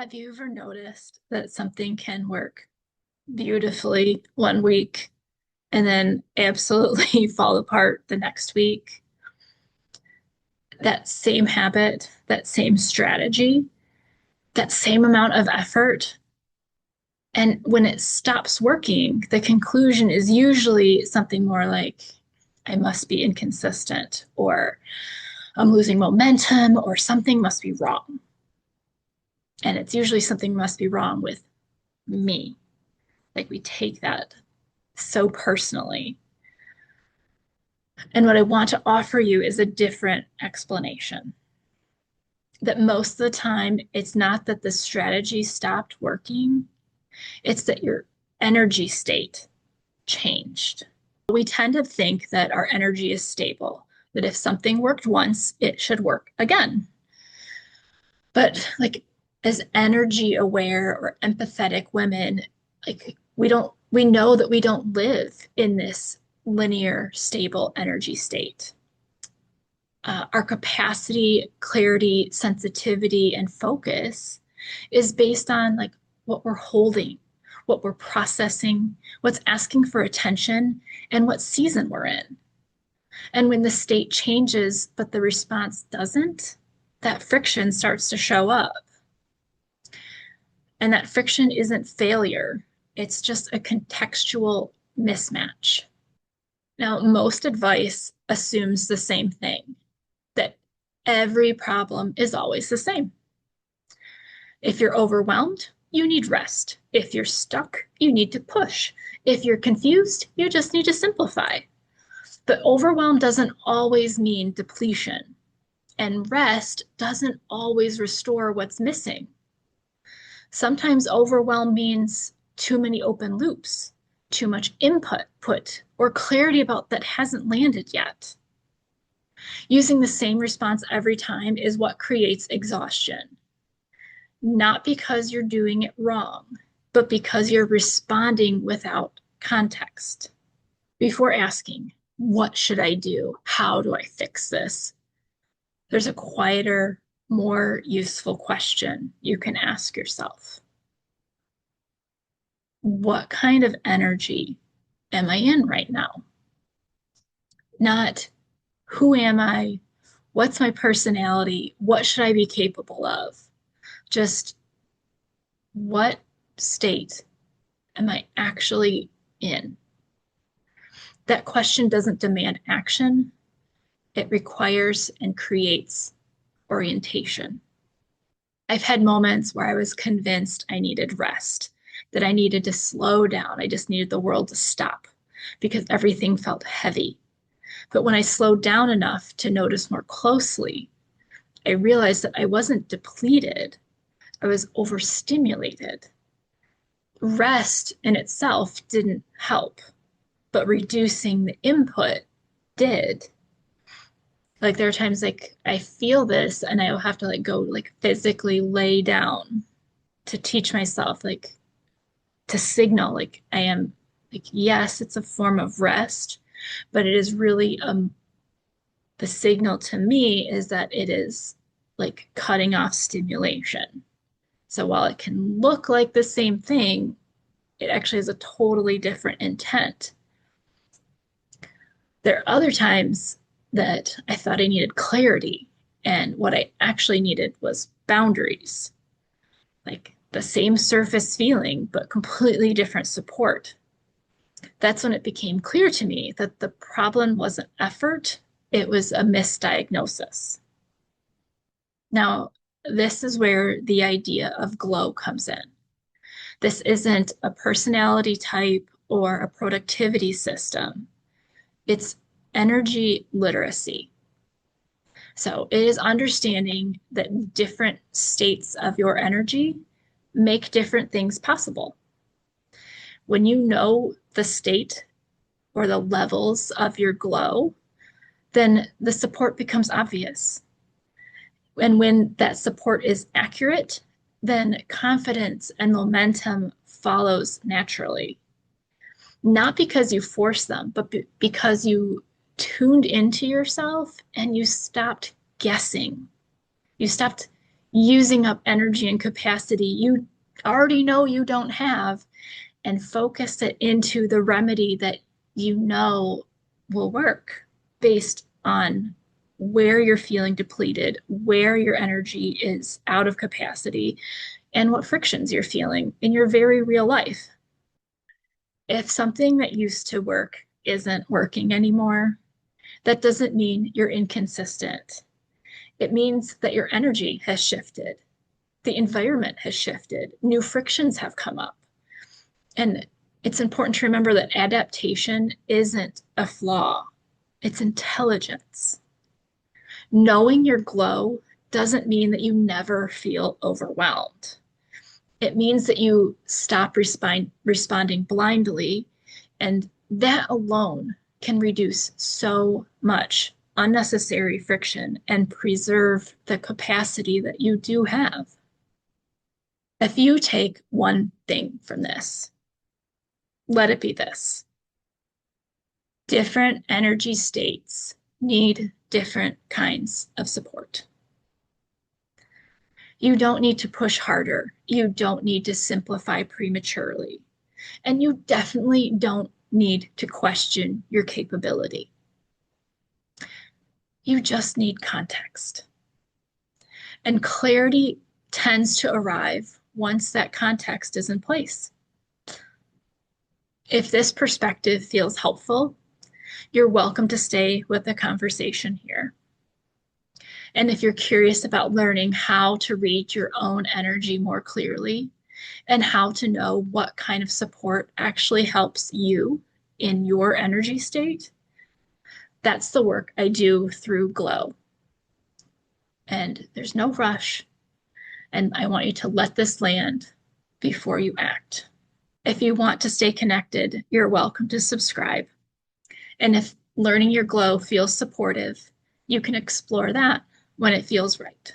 Have you ever noticed that something can work beautifully one week and then absolutely fall apart the next week? That same habit, that same strategy, that same amount of effort. And when it stops working, the conclusion is usually something more like, I must be inconsistent, or I'm losing momentum, or something must be wrong. And it's usually something must be wrong with me. Like we take that so personally. And what I want to offer you is a different explanation. That most of the time, it's not that the strategy stopped working, it's that your energy state changed. We tend to think that our energy is stable, that if something worked once, it should work again. But like as energy aware or empathetic women, like we know that we don't live in this linear, stable energy state. Our capacity, clarity, sensitivity, and focus is based on like what we're holding, what we're processing, what's asking for attention, and what season we're in. And when the state changes, but the response doesn't, that friction starts to show up. And that friction isn't failure, it's just a contextual mismatch. Now, most advice assumes the same thing, that every problem is always the same. If you're overwhelmed, you need rest. If you're stuck, you need to push. If you're confused, you just need to simplify. But overwhelm doesn't always mean depletion, and rest doesn't always restore what's missing. Sometimes overwhelm means too many open loops, too much input, or clarity about that hasn't landed yet. Using the same response every time is what creates exhaustion. Not because you're doing it wrong, but because you're responding without context. Before asking, what should I do? How do I fix this? There's a quieter, more useful question you can ask yourself. What kind of energy am I in right now? Not who am I? What's my personality? What should I be capable of? Just what state am I actually in? That question doesn't demand action, it requires and creates orientation. I've had moments where I was convinced I needed rest, that I needed to slow down. I just needed the world to stop because everything felt heavy. But when I slowed down enough to notice more closely, I realized that I wasn't depleted, I was overstimulated. Rest in itself didn't help, but reducing the input did. Like there are times like I feel this and I will have to like go like physically lay down to teach myself like to signal like I am like yes, it's a form of rest, but it is really the signal to me is that it is like cutting off stimulation. So while it can look like the same thing, it actually has a totally different intent. There are other times that I thought I needed clarity, and what I actually needed was boundaries, like the same surface feeling, but completely different support. That's when it became clear to me that the problem wasn't effort, it was a misdiagnosis. Now, this is where the idea of glow comes in. This isn't a personality type or a productivity system. It's energy literacy. So it is understanding that different states of your energy make different things possible. When you know the state or the levels of your glow, then the support becomes obvious. And when that support is accurate, then confidence and momentum follows naturally. Not because you force them, but because you tuned into yourself and you stopped guessing. You stopped using up energy and capacity you already know you don't have, and focus it into the remedy that you know will work based on where you're feeling depleted, where your energy is out of capacity, and what frictions you're feeling in your very real life. If something that used to work isn't working anymore, that doesn't mean you're inconsistent. It means that your energy has shifted, the environment has shifted, new frictions have come up. And it's important to remember that adaptation isn't a flaw, it's intelligence. Knowing your glow doesn't mean that you never feel overwhelmed. It means that you stop responding blindly, and that alone can reduce so much unnecessary friction and preserve the capacity that you do have. If you take one thing from this, let it be this: different energy states need different kinds of support. You don't need to push harder. You don't need to simplify prematurely. And you definitely don't need to question your capability. You just need context. And clarity tends to arrive once that context is in place. If this perspective feels helpful, you're welcome to stay with the conversation here. And if you're curious about learning how to read your own energy more clearly and how to know what kind of support actually helps you in your energy state, that's the work I do through Glow. And there's no rush. And I want you to let this land before you act. If you want to stay connected, you're welcome to subscribe. And if learning your glow feels supportive, you can explore that when it feels right.